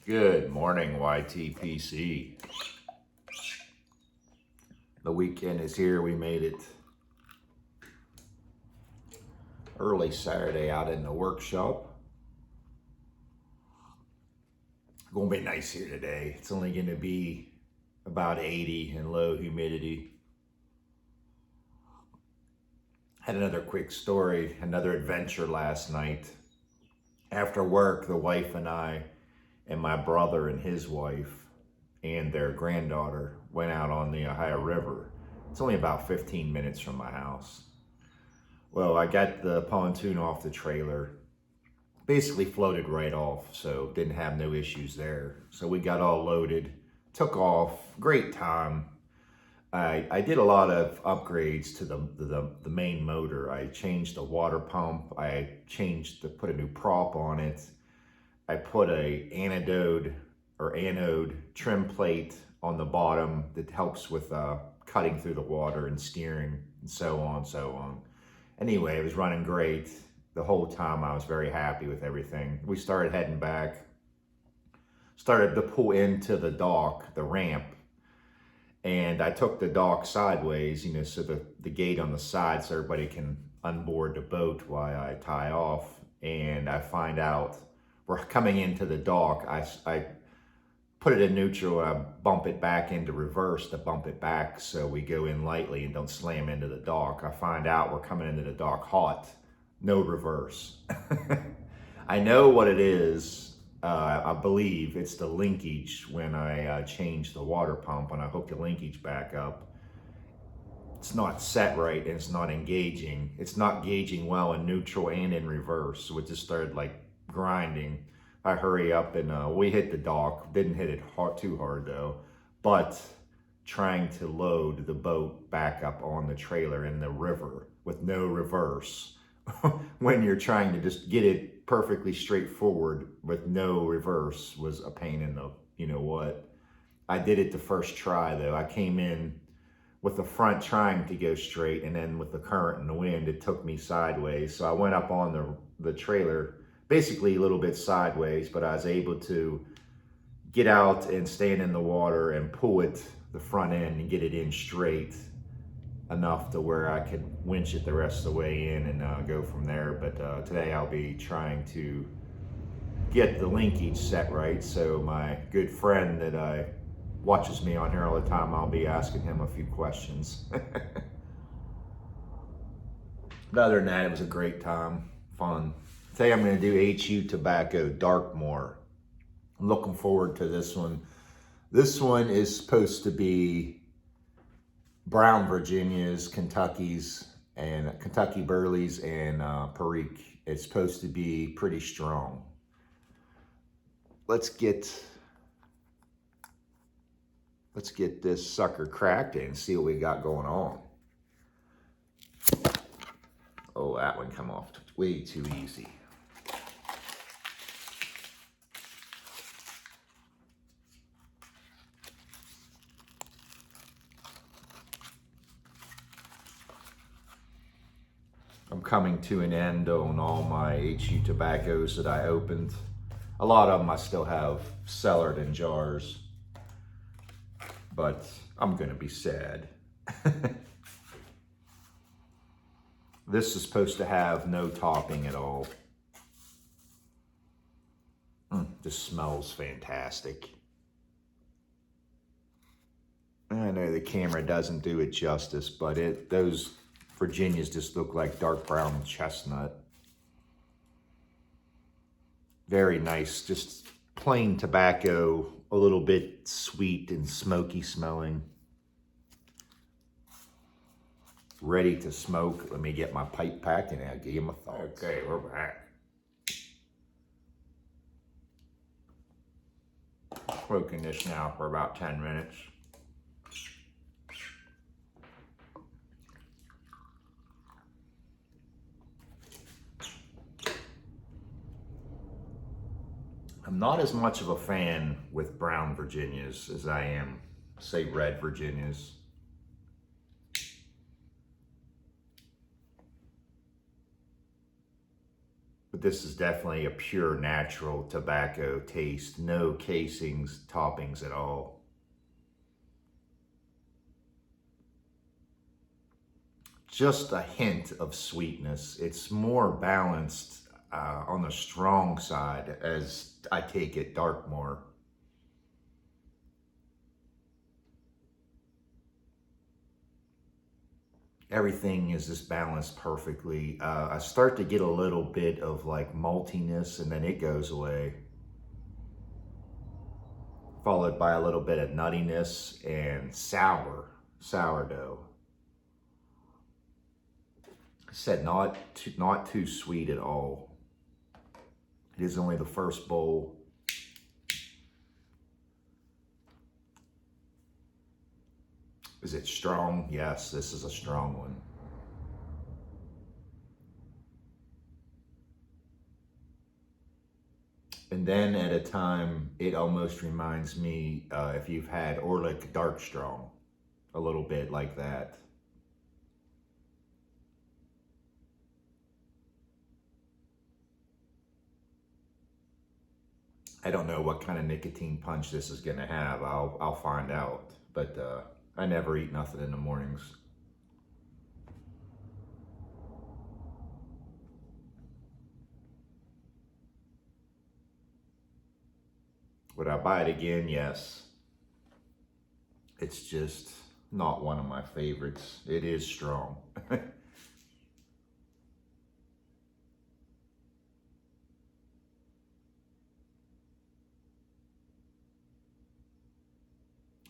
Good morning, YTPC. The weekend is here. We made it early Saturday out in the workshop. Gonna be nice here today. It's only gonna be about 80 and low humidity. Had another quick story, another adventure last night. After work, the wife and I and my brother and his wife and their granddaughter went out on the Ohio River. It's only about 15 minutes from my house. Well, I got the pontoon off the trailer, basically floated right off, so didn't have no issues there. So we got all loaded, took off, great time. I did a lot of upgrades to the main motor. I changed the water pump, put a new prop on it. I put a anode trim plate on the bottom that helps with cutting through the water and steering and so on. Anyway, it was running great. The whole time I was very happy with everything. We started heading back, started to pull into the dock, the ramp, and I took the dock sideways, so the gate on the side so everybody can unboard the boat while I tie off. And I find out we're coming into the dock. I put it in neutral and I bump it back into reverse to bump it back so we go in lightly and don't slam into the dock. I find out we're coming into the dock hot, no reverse. I know what it is. I believe it's the linkage when I changed the water pump and I hooked the linkage back up. It's not set right and it's not engaging. It's not gauging well in neutral and in reverse. So it just started like grinding. I hurry up and we hit the dock. Didn't hit it too hard though, but trying to load the boat back up on the trailer in the river with no reverse when you're trying to just get it perfectly straightforward with no reverse was a pain in the what. I did it the first try though. I came in with the front trying to go straight, and then with the current and the wind it took me sideways. So I went up on the trailer basically a little bit sideways, but I was able to get out and stand in the water and pull it the front end and get it in straight enough to where I could winch it the rest of the way in and go from there. But today I'll be trying to get the linkage set right. So my good friend that watches me on here all the time, I'll be asking him a few questions. But other than that, it was a great time, fun. Today I'm going to do HU Tobacco Dark Moor. I'm looking forward to this one. This one is supposed to be brown Virginias, Kentucky's, and Kentucky Burleys and Perique. It's supposed to be pretty strong. Let's get this sucker cracked and see what we got going on. Oh, that one come off way too easy. I'm coming to an end on all my HU tobaccos that I opened. A lot of them I still have cellared in jars, but I'm gonna be sad. This is supposed to have no topping at all. This smells fantastic. I know the camera doesn't do it justice, but those Virginias just look like dark brown chestnut. Very nice, just plain tobacco, a little bit sweet and smoky smelling. Ready to smoke. Let me get my pipe packed and I'll give you my thoughts. Okay, we're back. Smoking this now for about 10 minutes. I'm not as much of a fan with brown Virginias as I am, say, red Virginias. But this is definitely a pure natural tobacco taste. No casings, toppings at all. Just a hint of sweetness. It's more balanced on the strong side, as I take it, dark Moor. Everything is just balanced perfectly. I start to get a little bit of like maltiness, and then it goes away, followed by a little bit of nuttiness and sourdough. I said not too sweet at all. It is only the first bowl. Is it strong? Yes, this is a strong one. And then at a time, it almost reminds me, if you've had Orlik Dark Strong, a little bit like that. I don't know what kind of nicotine punch this is gonna have. I'll find out. But I never eat nothing in the mornings. Would I buy it again? Yes. It's just not one of my favorites. It is strong.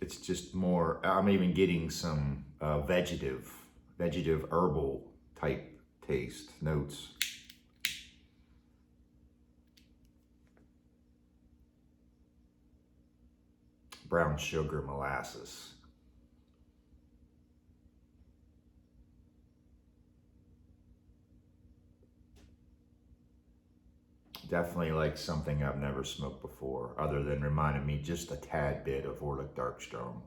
It's just more, I'm even getting some vegetative herbal type taste, notes. Brown sugar, molasses. Definitely like something I've never smoked before, other than reminding me just a tad bit of Orlik Dark Strong.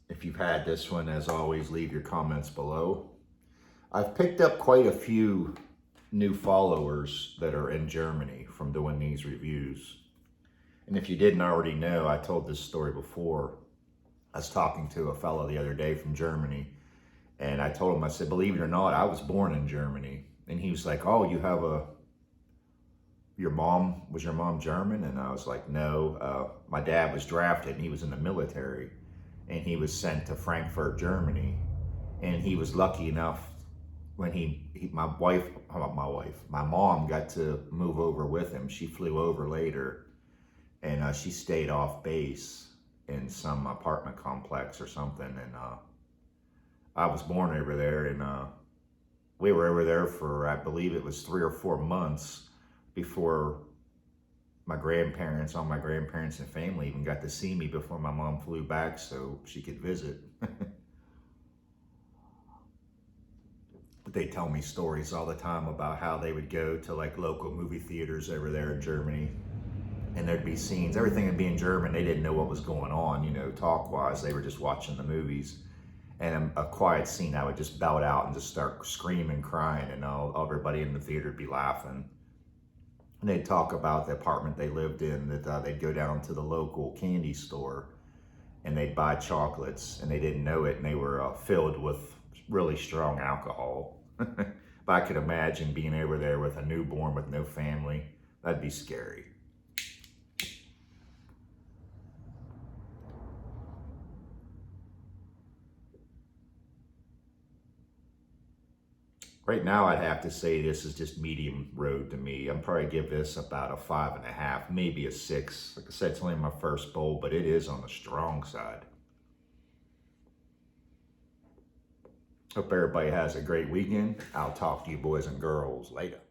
If you've had this one, as always, leave your comments below. I've picked up quite a few new followers that are in Germany from doing these reviews. And if you didn't already know, I told this story before. I was talking to a fellow the other day from Germany, and I told him, I said, believe it or not, I was born in Germany. And he was like, oh, was your mom German? And I was like, no, my dad was drafted and he was in the military, and he was sent to Frankfurt, Germany. And he was lucky enough when my mom got to move over with him. She flew over later, and she stayed off base in some apartment complex or something. And I was born over there, and we were over there for, I believe it was 3 or 4 months before all my grandparents and family even got to see me before my mom flew back so she could visit. They tell me stories all the time about how they would go to like local movie theaters over there in Germany, and there'd be scenes, everything would be in German. They didn't know what was going on, talk-wise. They were just watching the movies. And a quiet scene, I would just belt out and just start screaming, crying, and everybody in the theater would be laughing. And they'd talk about the apartment they lived in, that they'd go down to the local candy store and they'd buy chocolates, and they didn't know it, and they were filled with really strong alcohol. But I could imagine being over there with a newborn with no family. That'd be scary. Right now, I'd have to say this is just medium road to me. I'm probably give this about a 5.5, maybe a 6. Like I said, it's only my first bowl, but it is on the strong side. Hope everybody has a great weekend. I'll talk to you boys and girls later.